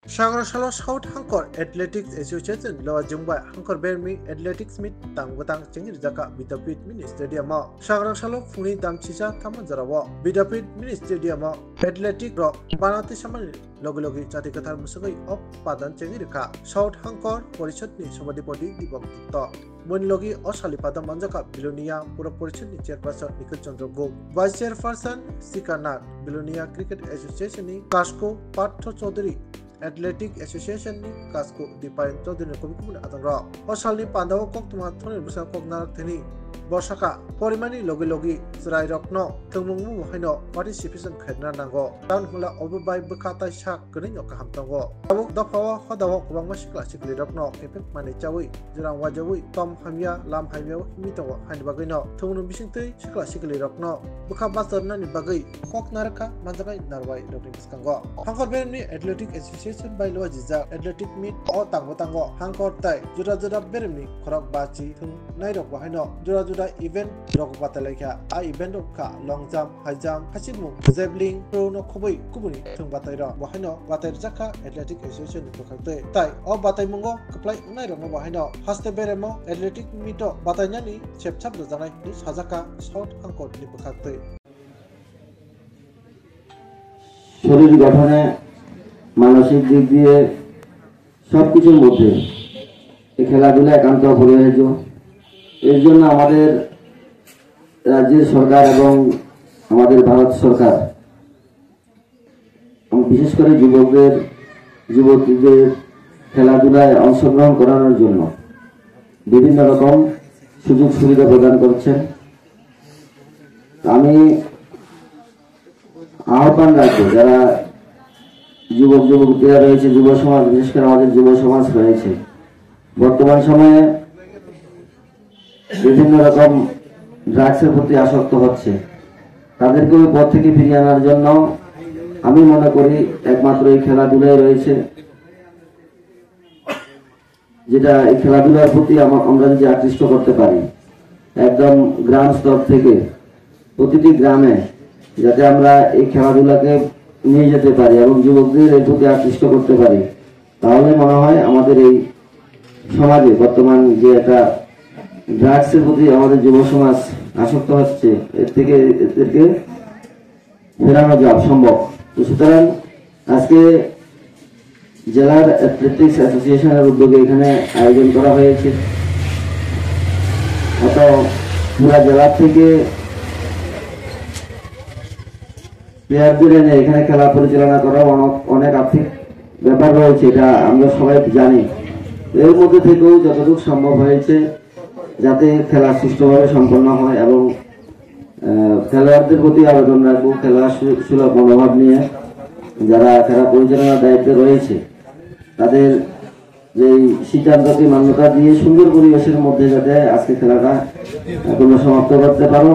Shagrashala South Hankor Athletics Association Lawa Jumbai Hankor Bermi Athletics Meet Tangbatang Chengir Jaka Vidapit Mini Stadium Shagrashala Funi Damchicha Tamajarawa Vidapit Mini Stadium Athletic Rock Banati Samani Logi Chatikatar Musagai of Padan Chengirika South Hankor Porishotni Somadipodi Dibok Monlogi Osalipada Manjaka Bilonia Pura Porishotni Chairperson Nikil Chandra Go Vice Chairperson Sikanat Bilonia Cricket Association Kasko Patho Chaudhary Athletic Association ni Kasko Dipain Chaudhary Komikun Atangra Osali Pandawa Koktuma Thoni Musa Koknar Theni Borsaka Porimani Logi Zrai Rokno Tungmungu Hino Participation Khedna Nango Town Hula Overby Bukata Shak Kunin Yokahamtango Abuk Dapawa Hodawa Kubamash Classic Rokno Epic Mani Chawi Jurang Wajawi Tom Hamya Lam Hamya Mitawa Handbagino Tungnu Bishinti Classic Rokno Buka Basarna Nibagi Koknaraka Manzakai Narwai Rokinskango Hankor Berni Athletic Association by Lojiza Athletic Meet or Tango Hankor Tai Jura Berni Korok Bachi Nairok Wahino Jura event Rok Batalaka I event of Ka long jump high jump Hasimu Zebling Pro no Kobai Kubuni Tung Bataira Wahino Batar Jaka Athletic Association Bukate Tai or Batai Mungo Kaplai Nairo Wahino Haste Beremo Athletic Mito Batanyani Chep Chap Zanai Hazaka South Hankor Bukate শরীর গঠনে মানসিক দিক দিয়ে সবকিছুর মধ্যে এই খেলাধুলা একান্ত অপরিহার্য এর জন্য আমাদের রাজ্যের সরকার এবং আমাদের ভারত সরকার বিশেষ করে যুবতীদের খেলাধুলায় অংশগ্রহণ করানোর জন্য বিভিন্ন রকম সুযোগ সুবিধা প্রদান করছেন আমি আহ্বান রাখবো যারা যুবতীরা রয়েছে যুব সমাজ বিশেষ করে আমাদের যুব সমাজ রয়েছে বর্তমান সময়ে বিভিন্ন রকম ড্রাগসের প্রতি আসক্ত হচ্ছে তাদেরকে ওই পথ থেকে ফিরিয়ে আনার জন্য আমি মনে করি একমাত্র এই খেলাধুলাই রয়েছে যেটা এই খেলাধুলার প্রতি আমরা যদি আকৃষ্ট করতে পারি একদম গ্রাম স্তর থেকে প্রতিটি গ্রামে যাতে আমরা এই খেলাধুলাকে নিয়ে যেতে পারি এবং যুবকদের এর প্রতি আকৃষ্ট করতে পারি তাহলে মনে হয় আমাদের এই সমাজে বর্তমান যে একটা ড্রাগসের প্রতি আমাদের যুব সমাজ আসক্ত হচ্ছে এদেরকে ফেরানো যাওয়া সম্ভব সুতরাং আজকে জেলার অ্যাথলেটিক্স অ্যাসোসিয়েশনের উদ্যোগে এখানে আয়োজন করা হয়েছে অত পুরা জেলা থেকে প্লেয়ারদের এনে এখানে খেলা পরিচালনা করার অনেক আর্থিক ব্যাপার রয়েছে এটা আমরা সবাই জানি এর মধ্যে থেকেও যতটুকু সম্ভব হয়েছে যাতে খেলা সুষ্ঠুভাবে সম্পন্ন হয় এবং খেলোয়াড়দের প্রতি আবেদন রাখবো খেলা সুলভ মনোভাব নিয়ে যারা খেলা পরিচালনার দায়িত্বে রয়েছে তাদের যে সিদ্ধান্তকে মান্যতা দিয়ে সুন্দর পরিবেশের মধ্যে যাতে আজকে খেলাটা সমাপ্ত করতে পারো।